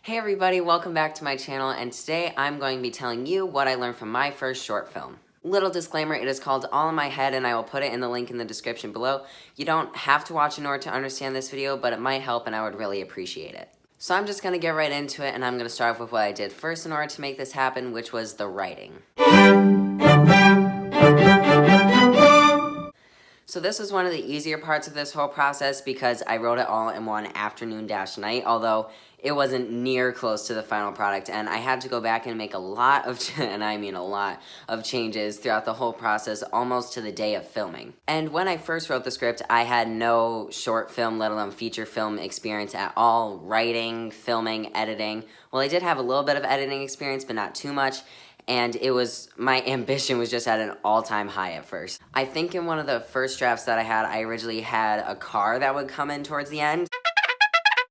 Hey everybody, welcome back to my channel, and today I'm going to be telling you what I learned from my first short film. Little disclaimer, it is called All in My Head, and I will put it in the link in the description below. You don't have to watch in order to understand this video, but it might help and I would really appreciate it. So I'm just going to get right into it, and I'm going to start off with what I did first in order to make this happen, which was the writing. So this was one of the easier parts of this whole process because I wrote it all in one afternoon-night, although it wasn't near close to the final product, and I had to go back and make a lot of, and I mean a lot, of changes throughout the whole process, almost to the day of filming. And when I first wrote the script, I had no short film, let alone feature film experience at all, writing, filming, editing. Well, I did have a little bit of editing experience, but not too much. And my ambition was just at an all-time high at first. I think in one of the first drafts that I originally had a car that would come in towards the end.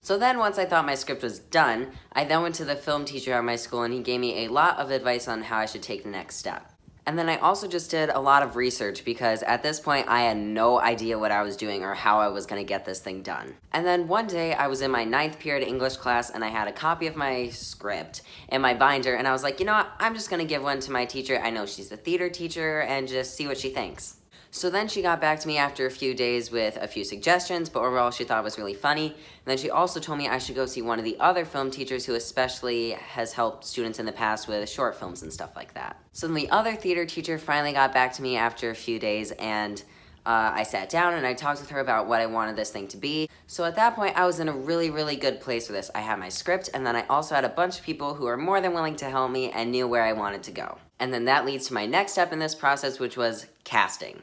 So then once I thought my script was done, I then went to the film teacher at my school and he gave me a lot of advice on how I should take the next step. And then I also just did a lot of research because at this point I had no idea what I was doing or how I was going to get this thing done. And then one day I was in my 9th period English class and I had a copy of my script in my binder and I was like, you know what, I'm just going to give one to my teacher. I know she's a theater teacher and just see what she thinks. So then she got back to me after a few days with a few suggestions, but overall she thought it was really funny. And then she also told me I should go see one of the other film teachers who especially has helped students in the past with short films and stuff like that. So then the other theater teacher finally got back to me after a few days and I sat down and I talked with her about what I wanted this thing to be. So at that point I was in a really good place for this. I had my script and then I also had a bunch of people who were more than willing to help me and knew where I wanted to go. And then that leads to my next step in this process, which was casting.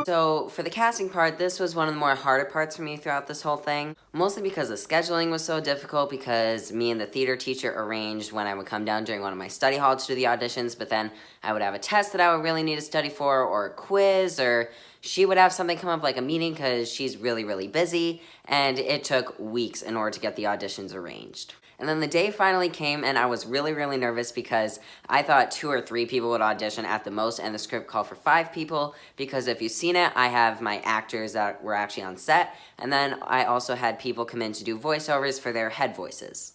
So for the casting part, this was one of the more harder parts for me throughout this whole thing, mostly because the scheduling was so difficult because me and the theater teacher arranged when I would come down during one of my study halls to do the auditions, but then I would have a test that I would really need to study for, or a quiz, or she would have something come up like a meeting because she's really busy, and it took weeks in order to get the auditions arranged. And then the day finally came and I was really nervous because I thought 2 or 3 people would audition at the most and the script called for 5 people because if you've seen it, I have my actors that were actually on set and then I also had people come in to do voiceovers for their head voices.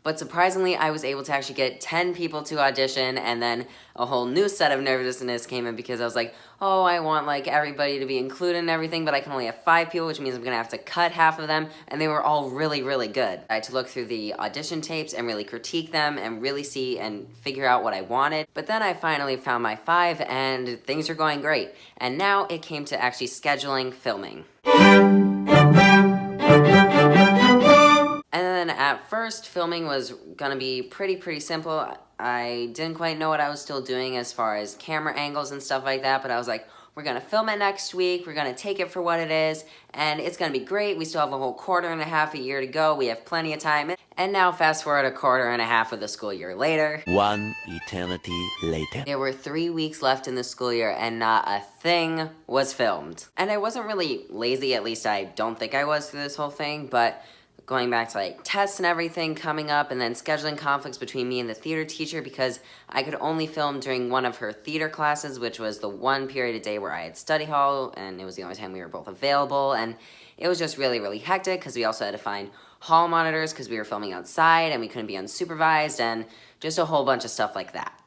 But surprisingly, I was able to actually get 10 people to audition and then a whole new set of nervousness came in because I was like, oh, I want like everybody to be included and everything, but I can only have 5 people, which means I'm gonna have to cut half of them, and they were all really good. I had to look through the audition tapes and really critique them and really see and figure out what I wanted. But then I finally found my 5 and things are going great. And now it came to actually scheduling filming. At first, filming was gonna be pretty simple. I didn't quite know what I was still doing as far as camera angles and stuff like that, but I was like, we're gonna film it next week, we're gonna take it for what it is, and it's gonna be great. We still have a whole 1.5 year to go, we have plenty of time. And now fast forward 1.5 of the school year later. One eternity later. There were 3 weeks left in the school year and not a thing was filmed. And I wasn't really lazy, at least I don't think I was through this whole thing, but going back to like tests and everything coming up and then scheduling conflicts between me and the theater teacher because I could only film during one of her theater classes, which was the one period a day where I had study hall and it was the only time we were both available, and it was just really hectic because we also had to find hall monitors because we were filming outside and we couldn't be unsupervised and just a whole bunch of stuff like that.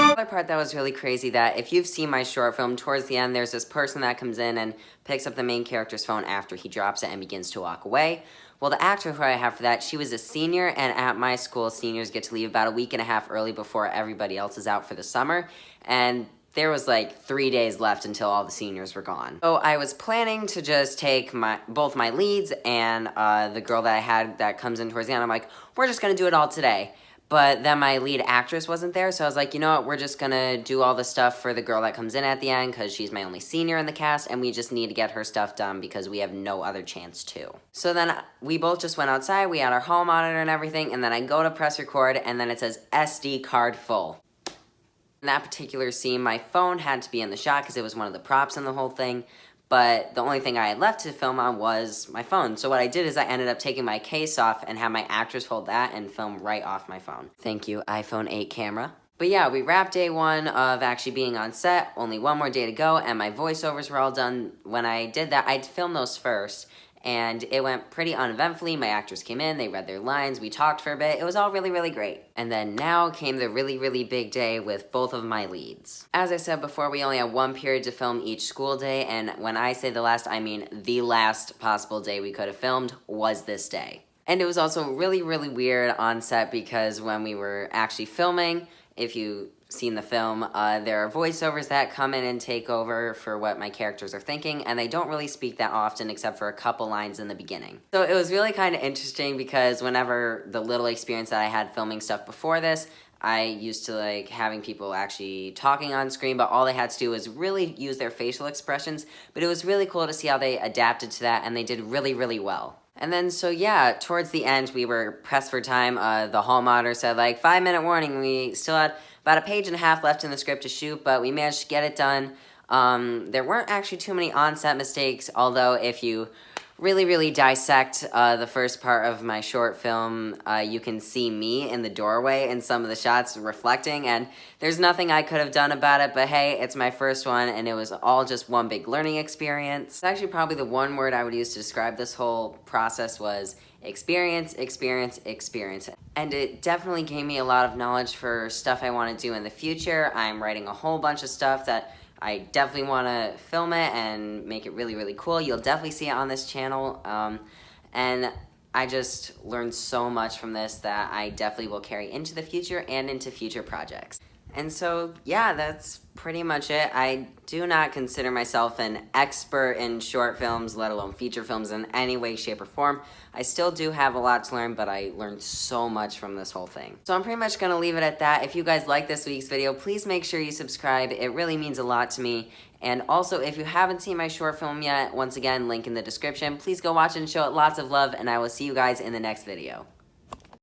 Another part that was really crazy that if you've seen my short film, towards the end there's this person that comes in and picks up the main character's phone after he drops it and begins to walk away. Well, the actor who I have for that, she was a senior, and at my school, seniors get to leave about a week and a half early before everybody else is out for the summer, and there was like 3 days left until all the seniors were gone. So I was planning to just take both my leads and the girl that I had that comes in towards the end. I'm like, we're just gonna do it all today. But then my lead actress wasn't there, so I was like, you know what, we're just gonna do all the stuff for the girl that comes in at the end because she's my only senior in the cast and we just need to get her stuff done because we have no other chance to. So then we both just went outside, we had our hall monitor and everything, and then I go to press record and then it says SD card full. In that particular scene, my phone had to be in the shot because it was one of the props in the whole thing, but the only thing I had left to film on was my phone. So what I did is I ended up taking my case off and had my actress hold that and film right off my phone. Thank you, iPhone 8 camera. But yeah, we wrapped day one of actually being on set, only one more day to go, and my voiceovers were all done. When I did that, I filmed those first, and it went pretty uneventfully. My actors came in, they read their lines, we talked for a bit. It was all really, really great. And then now came the really, really big day with both of my leads. As I said before, we only had one period to film each school day, and when I say the last, I mean the last possible day we could have filmed was this day. And it was also really, really weird on set because when we were actually filming, if you've seen the film, there are voiceovers that come in and take over for what my characters are thinking, and they don't really speak that often except for a couple lines in the beginning. So it was really kind of interesting because whenever the little experience that I had filming stuff before this, I used to like having people actually talking on screen, but all they had to do was really use their facial expressions. But it was really cool to see how they adapted to that, and they did really, really well. And then, so yeah, towards the end, we were pressed for time. The hall monitor said, like, 5-minute warning. We still had about a page and a half left in the script to shoot, but we managed to get it done. There weren't actually too many on-set mistakes, although if you really, really dissect the first part of my short film, you can see me in the doorway in some of the shots reflecting, and there's nothing I could have done about it, but hey, it's my first one, and it was all just one big learning experience. It's actually probably the one word I would use to describe this whole process was experience, experience, experience. And it definitely gave me a lot of knowledge for stuff I want to do in the future. I'm writing a whole bunch of stuff that I definitely want to film it and make it really, really cool. You'll definitely see it on this channel. And I just learned so much from this that I definitely will carry into the future and into future projects. And so, yeah, that's pretty much it. I do not consider myself an expert in short films, let alone feature films in any way, shape, or form. I still do have a lot to learn, but I learned so much from this whole thing. So I'm pretty much going to leave it at that. If you guys like this week's video, please make sure you subscribe. It really means a lot to me. And also, if you haven't seen my short film yet, once again, link in the description. Please go watch it and show it lots of love, and I will see you guys in the next video.